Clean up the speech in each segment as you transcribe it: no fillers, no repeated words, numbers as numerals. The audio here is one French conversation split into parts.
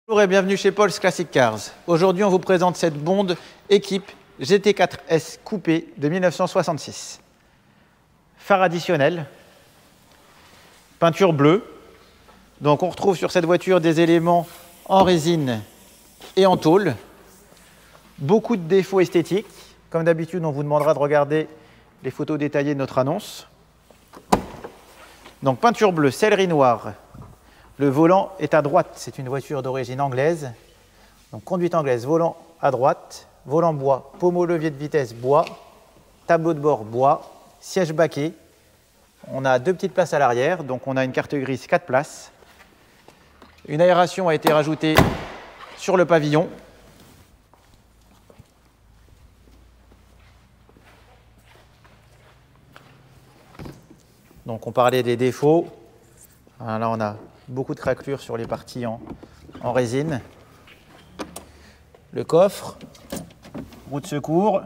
Bonjour et bienvenue chez Paul's Classic Cars. Aujourd'hui, on vous présente cette Bond équipe GT4S coupé de 1966. Phare additionnel, peinture bleue. Donc on retrouve sur cette voiture des éléments en résine et en tôle. Beaucoup de défauts esthétiques. Comme d'habitude, on vous demandera de regarder les photos détaillées de notre annonce. Donc peinture bleue, sellerie noire. Le volant est à droite, c'est une voiture d'origine anglaise. Donc conduite anglaise, volant à droite, volant bois, pommeau levier de vitesse bois, tableau de bord bois, siège baquet. On a deux petites places à l'arrière, donc on a une carte grise 4 places. Une aération a été rajoutée sur le pavillon. Donc on parlait des défauts. Là on a beaucoup de craquelures sur les parties en résine. Le coffre, roue de secours,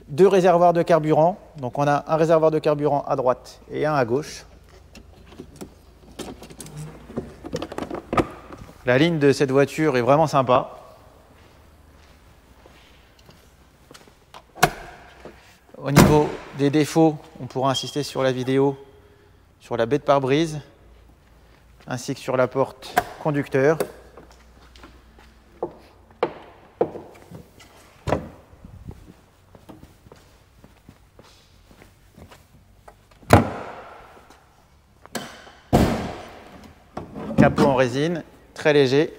deux réservoirs de carburant. Donc on a un réservoir de carburant à droite et un à gauche. La ligne de cette voiture est vraiment sympa. Au niveau des défauts, on pourra insister sur la vidéo, sur la baie de pare-brise, ainsi que sur la porte conducteur. Capot en résine, très léger.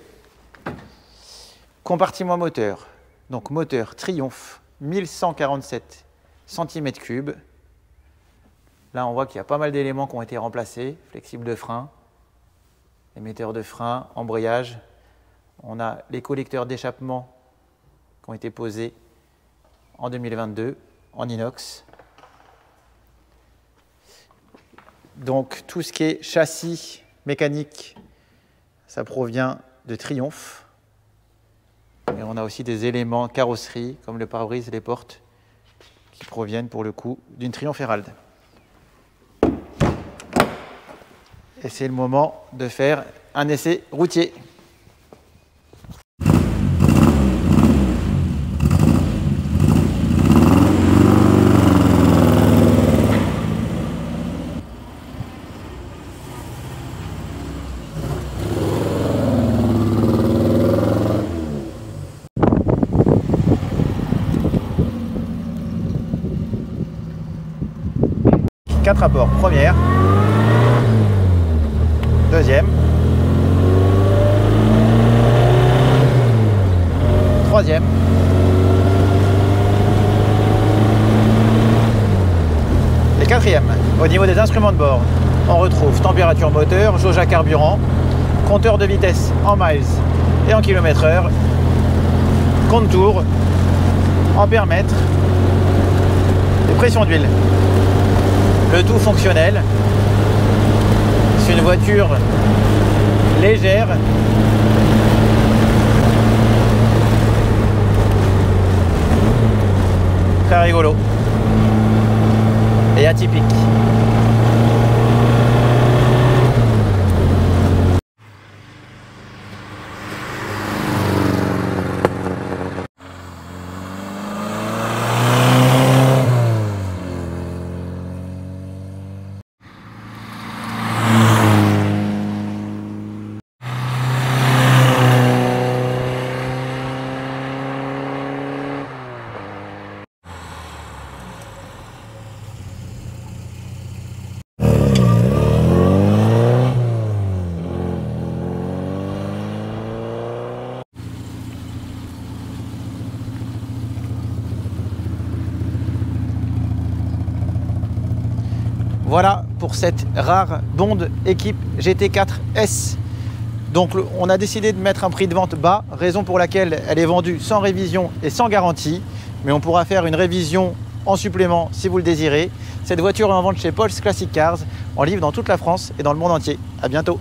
Compartiment moteur. Donc moteur Triumph 1147 cm3. Là, on voit qu'il y a pas mal d'éléments qui ont été remplacés. Flexible de frein, émetteur de frein, embrayage. On a les collecteurs d'échappement qui ont été posés en 2022 en inox. Donc tout ce qui est châssis mécanique, ça provient de Triumph. Et on a aussi des éléments carrosserie comme le pare-brise et les portes qui proviennent pour le coup d'une Triumph Herald. Et c'est le moment de faire un essai routier. Quatre rapports. Première, deuxième, troisième, et quatrième. Au niveau des instruments de bord, on retrouve température moteur, jauge à carburant, compteur de vitesse en miles et en km/h, compte-tours, ampère-mètre et pression d'huile. Le tout fonctionnel. C'est une voiture légère, très rigolo et atypique. Voilà pour cette rare Bond équipe GT4S. Donc on a décidé de mettre un prix de vente bas, raison pour laquelle elle est vendue sans révision et sans garantie. Mais on pourra faire une révision en supplément si vous le désirez. Cette voiture est en vente chez Paul's Classic Cars, en livre dans toute la France et dans le monde entier. À bientôt.